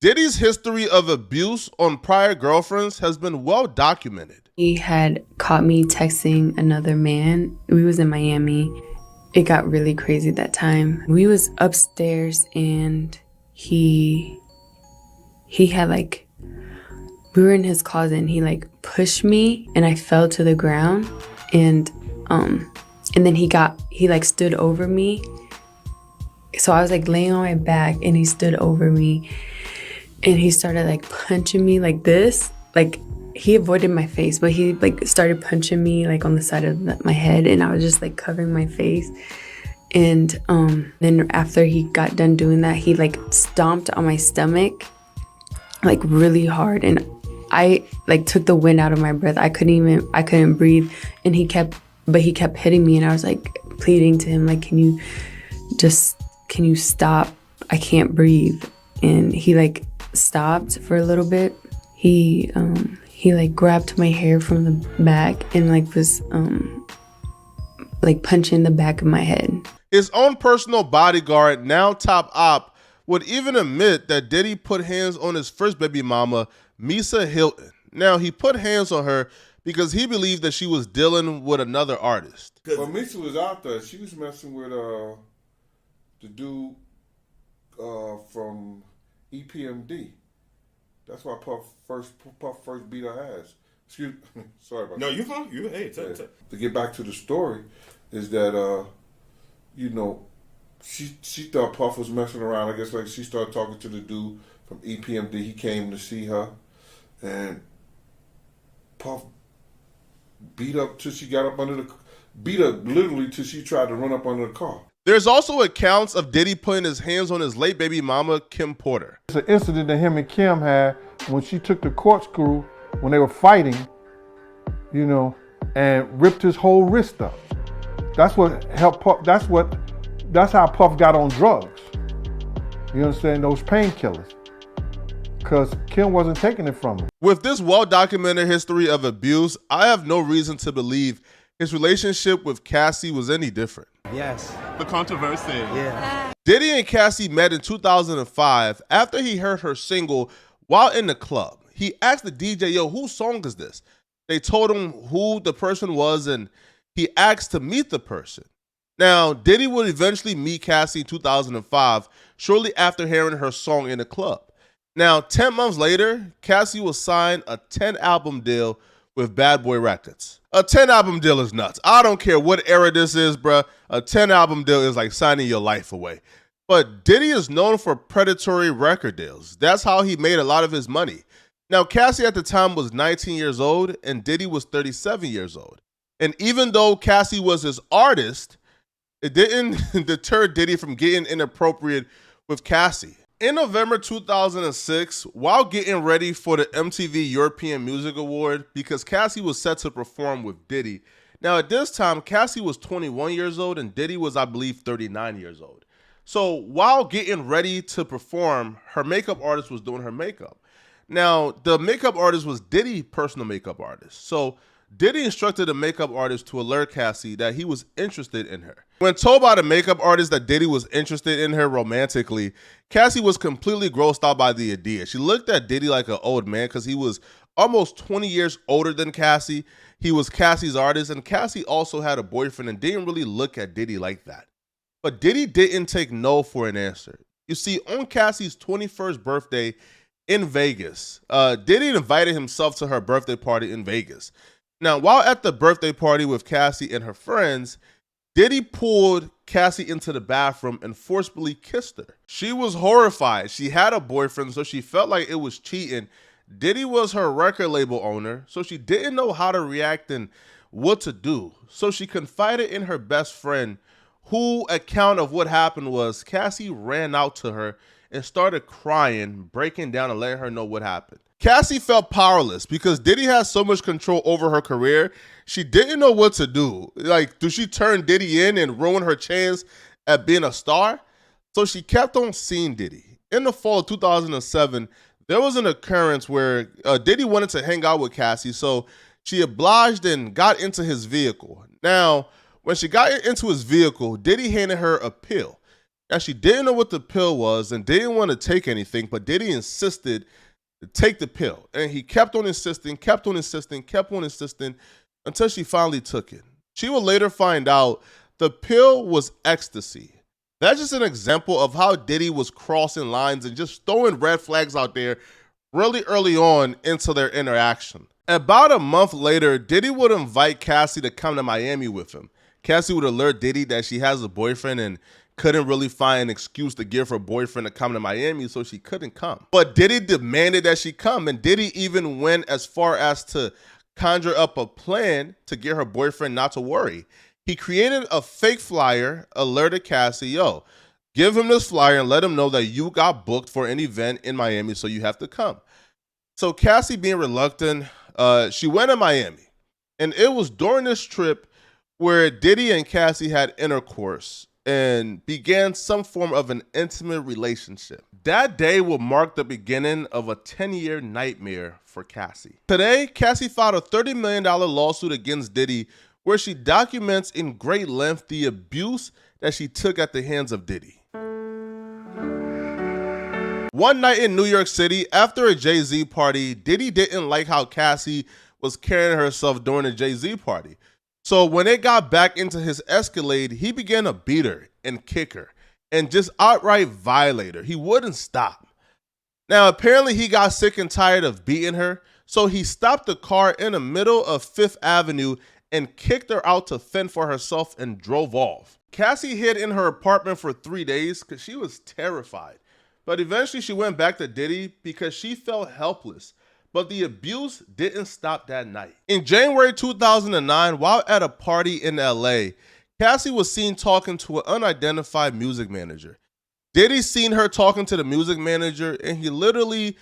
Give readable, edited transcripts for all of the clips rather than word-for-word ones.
Diddy's history of abuse on prior girlfriends has been well documented. He had caught me texting another man. We was in Miami. It got really crazy that time. We was upstairs and he had like, we were in his closet and he like pushed me and I fell to the ground and then he like stood over me. So I was like laying on my back and he stood over me and he started like punching me like this. Like he avoided my face, but he like started punching me like on the side of my head and I was just like covering my face. And then after he got done doing that, he like stomped on my stomach like really hard and I like took the wind out of my breath. I couldn't breathe and he kept hitting me and I was like pleading to him like, can you stop? I can't breathe. And he like stopped for a little bit. He like grabbed my hair from the back and like was like punching the back of my head. His own personal bodyguard, now top op, would even admit that Diddy put hands on his first baby mama, Misa Hilton. Now, he put hands on her because he believed that she was dealing with another artist. Well, Misa was out there. She was messing with the dude from EPMD. That's why Puff first beat her ass. Excuse me. Sorry about that. No, you fine. Hey, tell. To get back to the story, is that she thought Puff was messing around. I guess like she started talking to the dude from EPMD. He came to see her, and Puff beat up till she got up beat her literally till she tried to run up under the car. There's also accounts of Diddy putting his hands on his late baby mama, Kim Porter. It's an incident that him and Kim had when she took the corkscrew when they were fighting, and ripped his whole wrist up. That's what helped Puff. That's how Puff got on drugs. You understand? Those painkillers. Because Kim wasn't taking it from him. With this well-documented history of abuse, I have no reason to believe his relationship with Cassie was any different. Yes. The controversy. Yeah. Diddy and Cassie met in 2005 after he heard her single while in the club. He asked the DJ, yo, whose song is this? They told him who the person was and he asked to meet the person. Now, Diddy would eventually meet Cassie in 2005, shortly after hearing her song in the club. Now, 10 months later, Cassie was signed a 10-album deal with Bad Boy Records. A 10-album deal is nuts. I don't care what era this is, bruh. A 10-album deal is like signing your life away. But Diddy is known for predatory record deals. That's how he made a lot of his money. Now, Cassie at the time was 19 years old and Diddy was 37 years old. And even though Cassie was his artist, it didn't deter Diddy from getting inappropriate with Cassie. In November 2006, while getting ready for the MTV European Music Award, because Cassie was set to perform with Diddy. Now at this time, Cassie was 21 years old and Diddy was, I believe, 39 years old. So while getting ready to perform, her makeup artist was doing her makeup. Now, the makeup artist was Diddy's personal makeup artist. So Diddy instructed the makeup artist to alert Cassie that he was interested in her. When told by the makeup artist that Diddy was interested in her romantically, Cassie was completely grossed out by the idea. She looked at Diddy like an old man because he was almost 20 years older than Cassie. He was Cassie's artist, and Cassie also had a boyfriend and didn't really look at Diddy like that. But Diddy didn't take no for an answer. You see, on Cassie's 21st birthday in Vegas, Diddy invited himself to her birthday party in Vegas. Now, while at the birthday party with Cassie and her friends, Diddy pulled Cassie into the bathroom and forcibly kissed her. She was horrified. She had a boyfriend, so she felt like it was cheating. Diddy was her record label owner, so she didn't know how to react and what to do. So she confided in her best friend, whose account of what happened was Cassie ran out to her and started crying, breaking down and letting her know what happened. Cassie felt powerless because Diddy has so much control over her career. She didn't know what to do. Like, do she turn Diddy in and ruin her chance at being a star? So she kept on seeing Diddy. In the fall of 2007, there was an occurrence where Diddy wanted to hang out with Cassie, so she obliged and got into his vehicle. Now, when she got into his vehicle, Diddy handed her a pill. Now, she didn't know what the pill was and didn't want to take anything, but Diddy insisted to take the pill. And he kept on insisting until she finally took it. She would later find out the pill was ecstasy. That's just an example of how Diddy was crossing lines and just throwing red flags out there really early on into their interaction. About a month later, Diddy would invite Cassie to come to Miami with him. Cassie would alert Diddy that she has a boyfriend and couldn't really find an excuse to give her boyfriend to come to Miami, so she couldn't come. But Diddy demanded that she come, and Diddy even went as far as to conjure up a plan to get her boyfriend not to worry. He created a fake flyer, alerted Cassie, yo, give him this flyer and let him know that you got booked for an event in Miami, so you have to come. So Cassie, being reluctant, she went to Miami. And it was during this trip where Diddy and Cassie had intercourse and began some form of an intimate relationship. That day will mark the beginning of a 10-year nightmare for Cassie. Today, Cassie filed a $30 million lawsuit against Diddy where she documents in great length the abuse that she took at the hands of Diddy. One night in New York City, after a Jay-Z party, Diddy didn't like how Cassie was carrying herself during the Jay-Z party. So when they got back into his Escalade, he began to beat her and kick her and just outright violate her. He wouldn't stop. Now, apparently he got sick and tired of beating her, so he stopped the car in the middle of Fifth Avenue and kicked her out to fend for herself and drove off. Cassie hid in her apartment for 3 days because she was terrified. But eventually she went back to Diddy because she felt helpless. But the abuse didn't stop that night. In January 2009, while at a party in LA, Cassie was seen talking to an unidentified music manager. Diddy seen her talking to the music manager, and he literally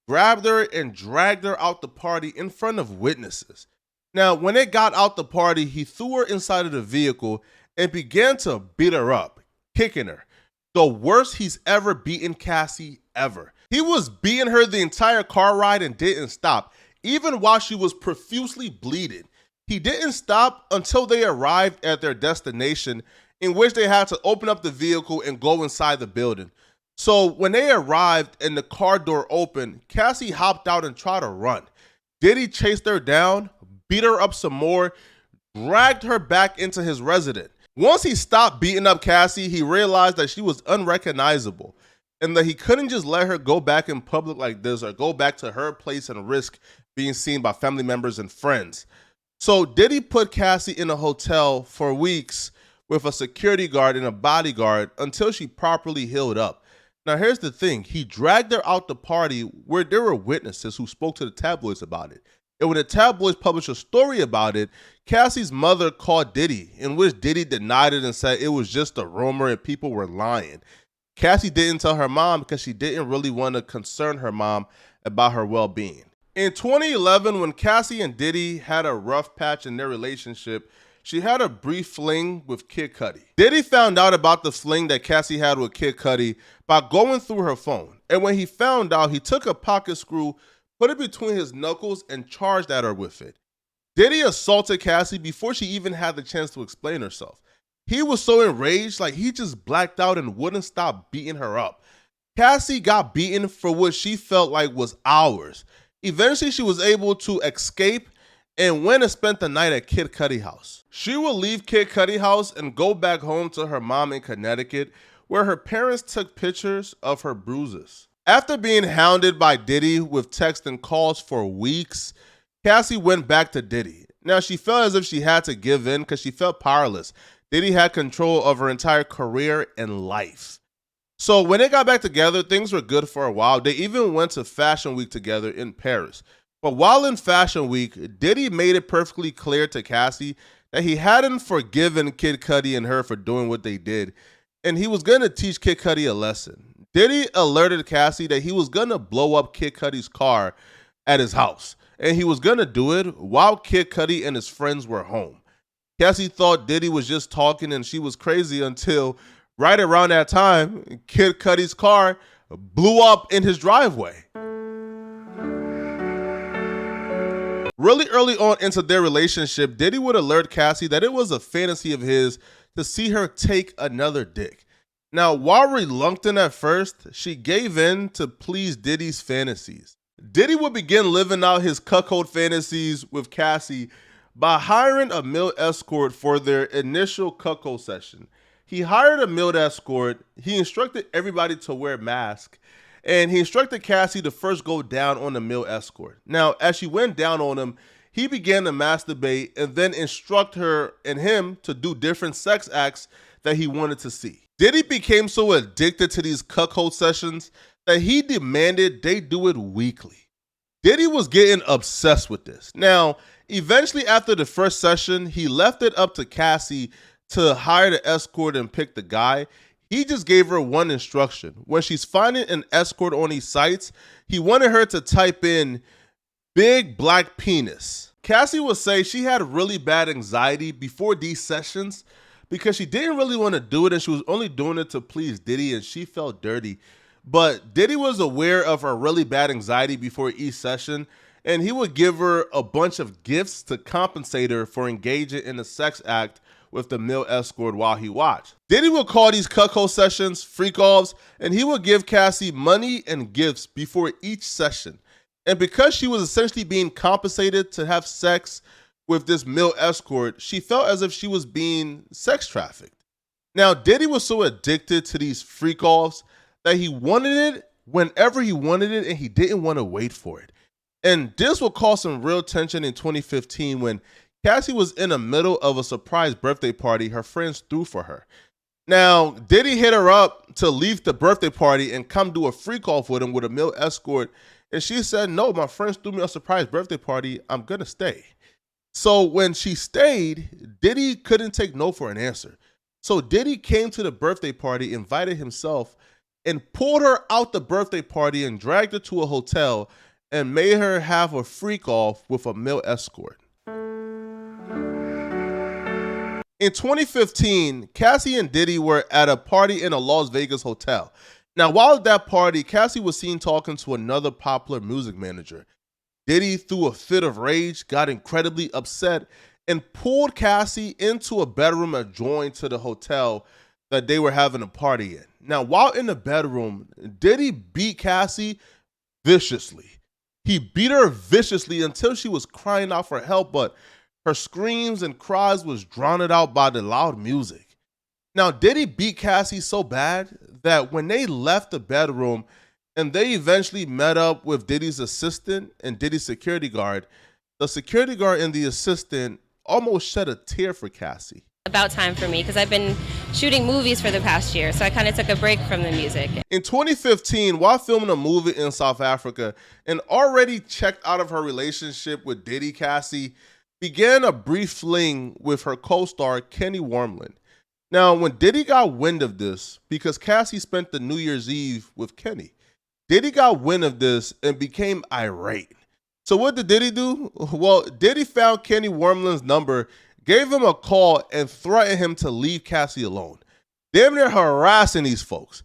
grabbed her and dragged her out the party in front of witnesses. Now, when they got out the party, he threw her inside of the vehicle and began to beat her up, kicking her. The worst he's ever beaten Cassie ever. He was beating her the entire car ride and didn't stop, even while she was profusely bleeding. He didn't stop until they arrived at their destination, in which they had to open up the vehicle and go inside the building. So when they arrived and the car door opened, Cassie hopped out and tried to run. Diddy chased her down, beat her up some more, dragged her back into his residence. Once he stopped beating up Cassie, he realized that she was unrecognizable and that he couldn't just let her go back in public like this or go back to her place and risk being seen by family members and friends. So Diddy put Cassie in a hotel for weeks with a security guard and a bodyguard until she properly healed up. Now here's the thing, he dragged her out the party where there were witnesses who spoke to the tabloids about it. And when the tabloids published a story about it, Cassie's mother called Diddy, in which Diddy denied it and said it was just a rumor and people were lying. Cassie didn't tell her mom because she didn't really want to concern her mom about her well-being. In 2011, when Cassie and Diddy had a rough patch in their relationship, she had a brief fling with Kid Cudi. Diddy found out about the fling that Cassie had with Kid Cudi by going through her phone. And when he found out, he took a pocket screw, put it between his knuckles, and charged at her with it. Diddy assaulted Cassie before she even had the chance to explain herself. He was so enraged, like he just blacked out and wouldn't stop beating her up. Cassie got beaten for what she felt like was hours. Eventually, she was able to escape and went and spent the night at Kid Cudi house. She would leave Kid Cudi house and go back home to her mom in Connecticut, where her parents took pictures of her bruises. After being hounded by Diddy with texts and calls for weeks, Cassie went back to Diddy. Now, she felt as if she had to give in because she felt powerless. Diddy had control of her entire career and life. So when they got back together, things were good for a while. They even went to Fashion Week together in Paris. But while in Fashion Week, Diddy made it perfectly clear to Cassie that he hadn't forgiven Kid Cudi and her for doing what they did, and he was going to teach Kid Cudi a lesson. Diddy alerted Cassie that he was going to blow up Kid Cudi's car at his house, and he was going to do it while Kid Cudi and his friends were home. Cassie thought Diddy was just talking and she was crazy until right around that time, Kid Cudi's car blew up in his driveway. Really early on into their relationship, Diddy would alert Cassie that it was a fantasy of his to see her take another dick. Now, while reluctant at first, she gave in to please Diddy's fantasies. Diddy would begin living out his cuckold fantasies with Cassie by hiring a male escort for their initial cuckold session. He hired a male escort, he instructed everybody to wear masks, and he instructed Cassie to first go down on the male escort. Now, as she went down on him, he began to masturbate and then instruct her and him to do different sex acts that he wanted to see. Diddy became so addicted to these cuckold sessions that he demanded they do it weekly. Diddy was getting obsessed with this. Now, eventually after the first session, he left it up to Cassie to hire the escort and pick the guy. He just gave her one instruction. When she's finding an escort on these sites, he wanted her to type in big black penis. Cassie would say she had really bad anxiety before these sessions because she didn't really want to do it and she was only doing it to please Diddy and she felt dirty. But Diddy was aware of her really bad anxiety before each session and he would give her a bunch of gifts to compensate her for engaging in a sex act with the male escort while he watched. Diddy would call these cuckold sessions freak-offs and he would give Cassie money and gifts before each session. And because she was essentially being compensated to have sex with this male escort, she felt as if she was being sex trafficked. Now, Diddy was so addicted to these freak-offs that he wanted it whenever he wanted it and he didn't want to wait for it. And this will cause some real tension in 2015 when Cassie was in the middle of a surprise birthday party her friends threw for her. Now, Diddy hit her up to leave the birthday party and come do a freak-off with him with a male escort. And she said, no, my friends threw me a surprise birthday party. I'm going to stay. So when she stayed, Diddy couldn't take no for an answer. So Diddy came to the birthday party, invited himself, and pulled her out the birthday party and dragged her to a hotel and made her have a freak off with a male escort. In 2015, Cassie and Diddy were at a party in a Las Vegas hotel. Now, while at that party, Cassie was seen talking to another popular music manager. Diddy threw a fit of rage, got incredibly upset, and pulled Cassie into a bedroom adjoining to the hotel that they were having a party in. Now, while in the bedroom, Diddy beat Cassie viciously. He beat her viciously until she was crying out for help, but her screams and cries was drowned out by the loud music. Now, Diddy beat Cassie so bad that when they left the bedroom and they eventually met up with Diddy's assistant and Diddy's security guard, the security guard and the assistant almost shed a tear for Cassie. About time for me because I've been shooting movies for the past year, so I kind of took a break from the music. In 2015, while filming a movie in South Africa and already checked out of her relationship with Diddy, Cassie began a brief fling with her co-star Kenny Wormland. Now, when Diddy got wind of this, because Cassie spent the New Year's Eve with Kenny, Diddy got wind of this and became irate. So what did Diddy do? Well, Diddy found Kenny Wormland's number, gave him a call, and threatened him to leave Cassie alone. Damn near harassing these folks.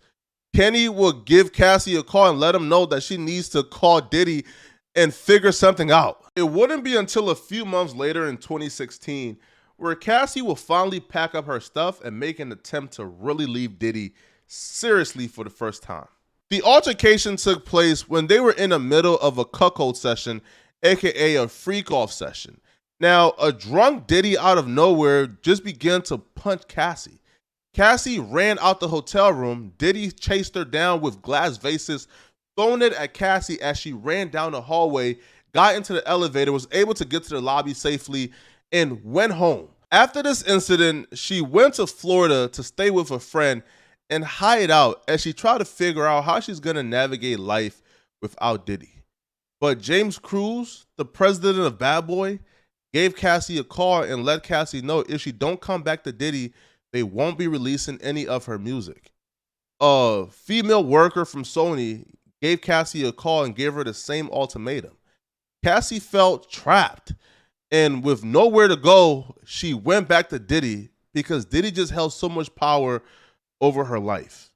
Kenny would give Cassie a call and let him know that she needs to call Diddy and figure something out. It wouldn't be until a few months later in 2016 where Cassie will finally pack up her stuff and make an attempt to really leave Diddy seriously for the first time. The altercation took place when they were in the middle of a cuckold session, aka a freak-off session. Now, a drunk Diddy out of nowhere just began to punch Cassie. Cassie ran out the hotel room. Diddy chased her down with glass vases, throwing it at Cassie as she ran down the hallway, got into the elevator, was able to get to the lobby safely, and went home. After this incident, she went to Florida to stay with a friend and hide out as she tried to figure out how she's going to navigate life without Diddy. But James Cruz, the president of Bad Boy, gave Cassie a call and let Cassie know if she don't come back to Diddy, they won't be releasing any of her music. A female worker from Sony gave Cassie a call and gave her the same ultimatum. Cassie felt trapped, and with nowhere to go, she went back to Diddy because Diddy just held so much power over her life.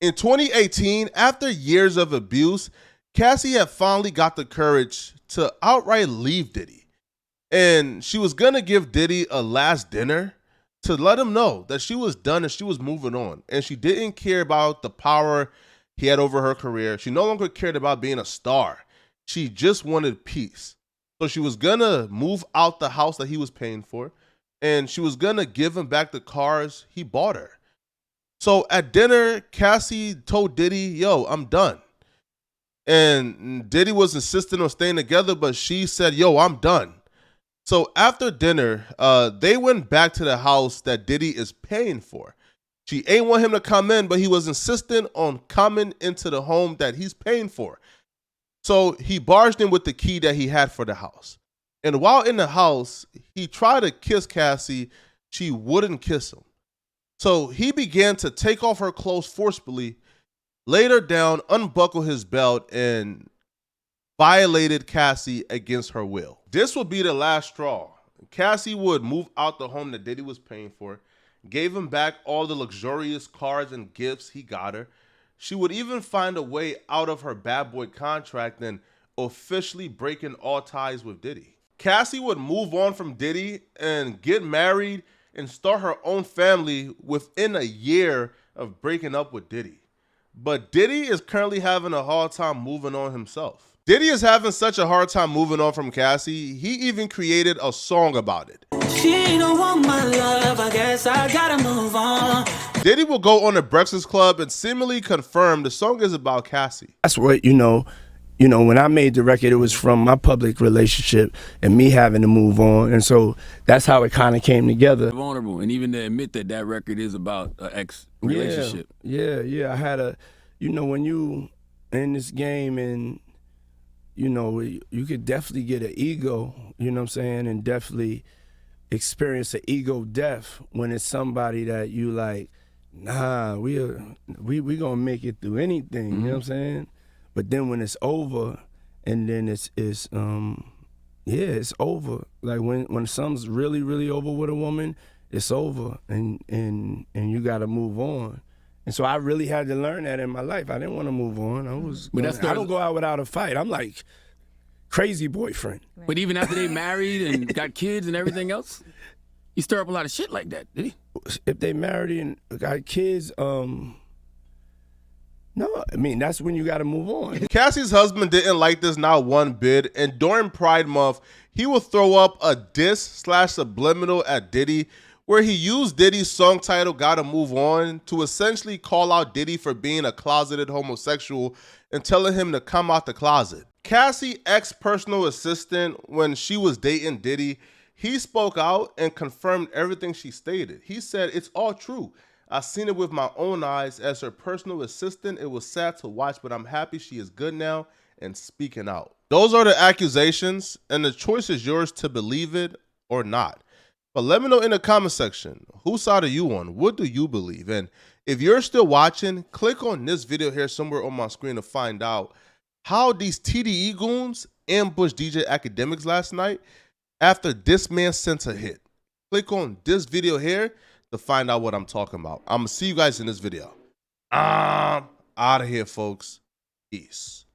In 2018, after years of abuse, Cassie had finally got the courage to outright leave Diddy. And she was gonna give Diddy a last dinner to let him know that she was done and she was moving on. And she didn't care about the power he had over her career. She no longer cared about being a star. She just wanted peace. So she was going to move out the house that he was paying for, and she was going to give him back the cars he bought her. So at dinner, Cassie told Diddy, yo, I'm done. And Diddy was insisting on staying together, but she said, yo, I'm done. So after dinner, they went back to the house that Diddy is paying for. She ain't want him to come in, but he was insistent on coming into the home that he's paying for. So he barged in with the key that he had for the house. And while in the house, he tried to kiss Cassie. She wouldn't kiss him. So he began to take off her clothes forcefully, laid her down, unbuckled his belt, and violated Cassie against her will. This would be the last straw. Cassie would move out the home that Diddy was paying for, gave him back all the luxurious cars and gifts he got her. She would even find a way out of her bad boy contract and officially breaking all ties with Diddy. Cassie would move on from Diddy and get married and start her own family within a year of breaking up with Diddy. But Diddy is currently having a hard time moving on himself. Diddy is having such a hard time moving on from Cassie, he even created a song about it. She don't want my love, I guess I gotta move on. Diddy will go on the Breakfast Club and seemingly confirm the song is about Cassie. That's what, when I made the record, it was from my public relationship and me having to move on. And so that's how it kind of came together. Vulnerable, and even to admit that that record is about an ex-relationship. Yeah. I had when you in this game and, you could definitely get an ego, you know what I'm saying, and definitely experience an ego death when it's somebody that you like, nah, we gonna make it through anything, you know what I'm saying? But then when it's over, and then it's over. Like when something's really, really over with a woman, it's over, and you gotta move on. And so I really had to learn that in my life. I didn't want to move on. I don't go out without a fight. I'm like crazy boyfriend. But even after they married and got kids and everything else, he stir up a lot of shit like that, did he? If they married and got kids, no, I mean, that's when you got to move on. Cassie's husband didn't like this not one bit, and during Pride Month, he would throw up a diss/subliminal at Diddy, where he used Diddy's song title, Gotta Move On, to essentially call out Diddy for being a closeted homosexual and telling him to come out the closet. Cassie, ex-personal assistant, when she was dating Diddy, he spoke out and confirmed everything she stated. He said, it's all true. I seen it with my own eyes. As her personal assistant, it was sad to watch, but I'm happy she is good now and speaking out. Those are the accusations, and the choice is yours to believe it or not. But let me know in the comment section, whose side are you on? What do you believe? And if you're still watching, click on this video here somewhere on my screen to find out how these TDE goons ambushed DJ Academics last night after this man sent a hit. Click on this video here to find out what I'm talking about. I'm going to see you guys in this video. I'm out of here, folks. Peace.